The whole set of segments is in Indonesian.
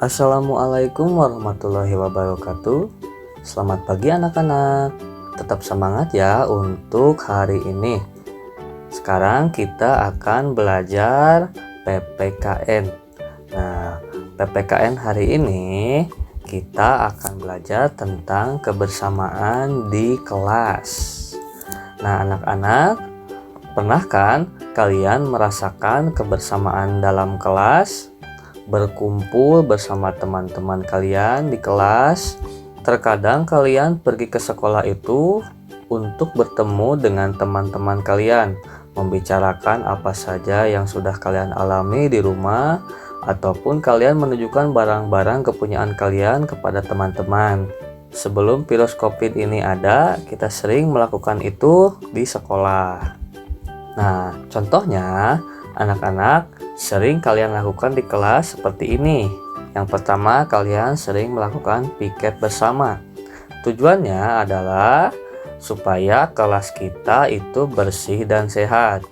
Assalamualaikum warahmatullahi wabarakatuh. Selamat pagi anak-anak. Tetap semangat ya untuk hari ini. Sekarang kita akan belajar PPKN. Nah, PPKN hari ini kita akan belajar tentang kebersamaan di kelas. Nah, anak-anak, pernah kan kalian merasakan kebersamaan dalam kelas? Berkumpul bersama teman-teman kalian di kelas. Terkadang kalian pergi ke sekolah itu untuk bertemu dengan teman-teman kalian, membicarakan apa saja yang sudah kalian alami di rumah, ataupun kalian menunjukkan barang-barang kepunyaan kalian kepada teman-teman. Sebelum virus COVID ini ada, kita sering melakukan itu di sekolah. Nah, contohnya anak-anak sering kalian lakukan di kelas seperti ini. Yang pertama, kalian sering melakukan piket bersama. Tujuannya adalah supaya kelas kita itu bersih dan sehat.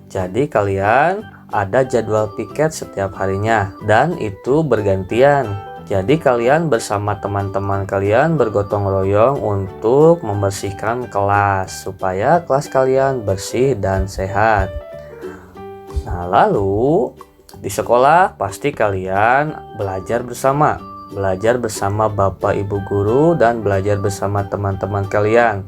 Jadi kalian ada jadwal piket setiap harinya dan itu bergantian. Jadi kalian bersama teman-teman kalian bergotong royong untuk membersihkan kelas supaya kelas kalian bersih dan sehat. Nah, lalu di sekolah pasti kalian belajar bersama Bapak Ibu guru dan belajar bersama teman-teman kalian.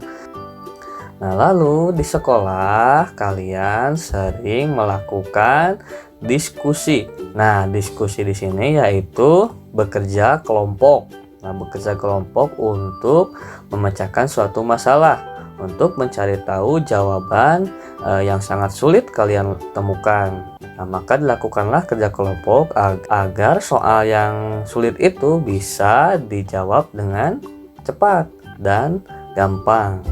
Nah, lalu di sekolah kalian sering melakukan diskusi. Nah, diskusi di sini yaitu bekerja kelompok. Nah, bekerja kelompok untuk memecahkan suatu masalah, untuk mencari tahu jawaban yang sangat sulit kalian temukan. Nah, maka dilakukanlah kerja kelompok agar soal yang sulit itu bisa dijawab dengan cepat dan gampang.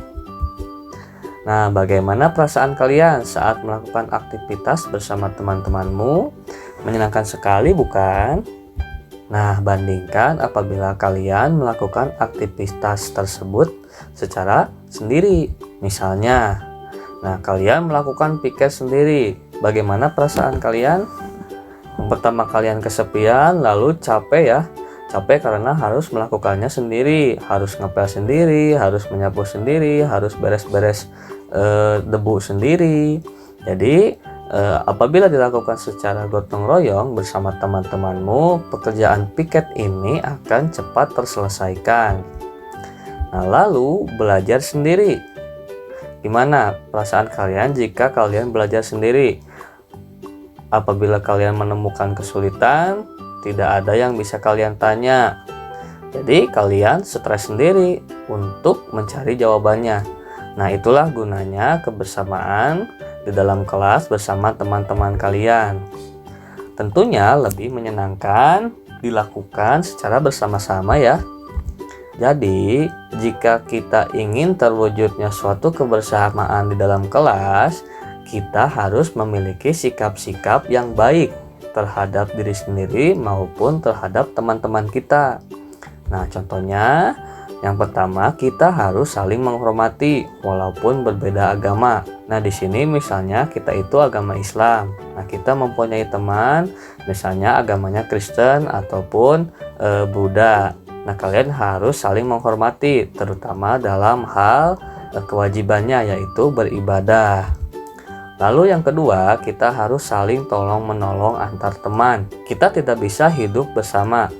Nah, bagaimana perasaan kalian saat melakukan aktivitas bersama teman-temanmu? Menyenangkan sekali, bukan? Nah, bandingkan apabila kalian melakukan aktivitas tersebut secara sendiri. Misalnya, nah kalian melakukan piket sendiri. Bagaimana perasaan kalian? Yang pertama, kalian kesepian, lalu capek ya. Capek karena harus melakukannya sendiri, harus ngepel sendiri, harus menyapu sendiri, harus beres-beres debu sendiri. Jadi apabila dilakukan secara gotong royong bersama teman-temanmu, pekerjaan piket ini akan cepat terselesaikan. Nah, lalu belajar sendiri. Gimana perasaan kalian jika kalian belajar sendiri? Apabila kalian menemukan kesulitan, tidak ada yang bisa kalian tanya. Jadi kalian stres sendiri untuk mencari jawabannya. Nah, itulah gunanya kebersamaan di dalam kelas bersama teman-teman kalian. Tentunya lebih menyenangkan dilakukan secara bersama-sama ya. Jadi, jika kita ingin terwujudnya suatu kebersamaan di dalam kelas, kita harus memiliki sikap-sikap yang baik terhadap diri sendiri maupun terhadap teman-teman kita. Nah, contohnya, yang pertama, kita harus saling menghormati walaupun berbeda agama. Nah, di sini misalnya kita itu agama Islam. Nah, kita mempunyai teman misalnya agamanya Kristen ataupun Buddha. Nah, kalian harus saling menghormati, terutama dalam hal kewajibannya yaitu beribadah. Lalu yang kedua, kita harus saling tolong-menolong antar teman. Kita tidak bisa hidup bersama.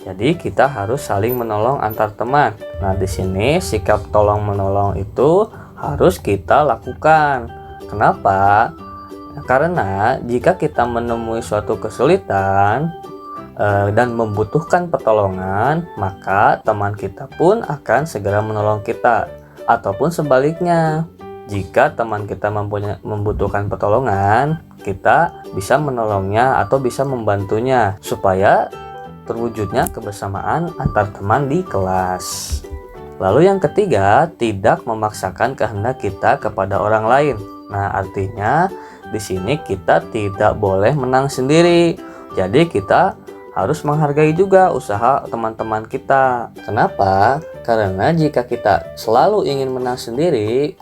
Jadi kita harus saling menolong antar teman. Nah, di sini sikap tolong-menolong itu harus kita lakukan. Kenapa? Karena jika kita menemui suatu kesulitan dan membutuhkan pertolongan, maka teman kita pun akan segera menolong kita. Ataupun sebaliknya, jika teman kita membutuhkan pertolongan, kita bisa menolongnya atau bisa membantunya supaya terwujudnya kebersamaan antar teman di kelas. Lalu yang ketiga, tidak memaksakan kehendak kita kepada orang lain. Nah, artinya di sini kita tidak boleh menang sendiri. Jadi kita harus menghargai juga usaha teman-teman kita. Kenapa? Karena jika kita selalu ingin menang sendiri,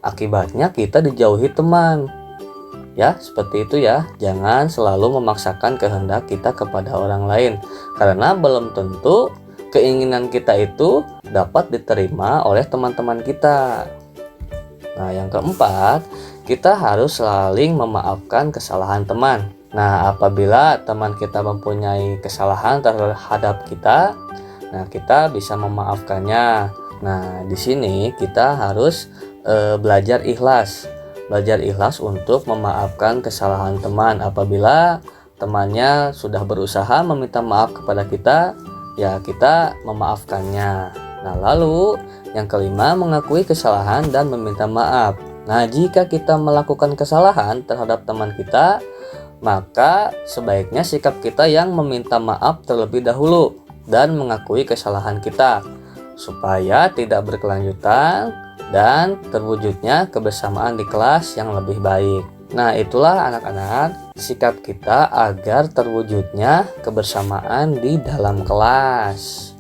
akibatnya kita dijauhi teman. Ya, seperti itu ya. Jangan selalu memaksakan kehendak kita kepada orang lain, karena belum tentu keinginan kita itu dapat diterima oleh teman-teman kita. Nah, yang keempat, kita harus saling memaafkan kesalahan teman. Nah, apabila teman kita mempunyai kesalahan terhadap kita, nah kita bisa memaafkannya. Nah, di sini kita harus belajar ikhlas. Belajar ikhlas untuk memaafkan kesalahan teman. Apabila temannya sudah berusaha meminta maaf kepada kita, ya kita memaafkannya. Nah, lalu yang kelima, mengakui kesalahan dan meminta maaf. Nah, jika kita melakukan kesalahan terhadap teman kita, maka sebaiknya sikap kita yang meminta maaf terlebih dahulu dan mengakui kesalahan kita, supaya tidak berkelanjutan dan terwujudnya kebersamaan di kelas yang lebih baik. Nah, itulah anak-anak sikap kita agar terwujudnya kebersamaan di dalam kelas.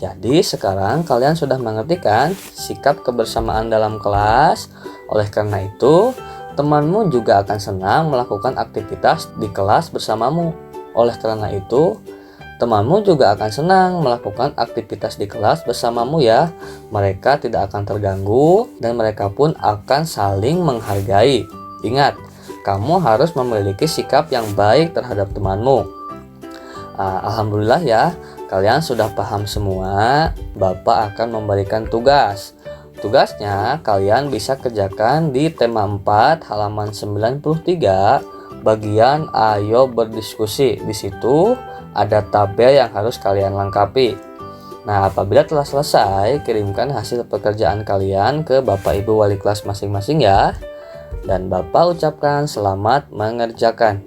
Jadi sekarang kalian sudah mengerti kan sikap kebersamaan dalam kelas. Oleh karena itu, temanmu juga akan senang melakukan aktivitas di kelas bersamamu. Oleh karena itu, temanmu juga akan senang melakukan aktivitas di kelas bersamamu ya. Mereka tidak akan terganggu dan mereka pun akan saling menghargai. Ingat, kamu harus memiliki sikap yang baik terhadap temanmu. Alhamdulillah ya, kalian sudah paham semua. Bapak akan memberikan tugas. Tugasnya kalian bisa kerjakan di tema 4 halaman 93 bagian ayo berdiskusi. Di situ ada tabel yang harus kalian lengkapi. Nah, apabila telah selesai, kirimkan hasil pekerjaan kalian ke Bapak Ibu wali kelas masing-masing ya. Dan Bapak ucapkan selamat mengerjakan.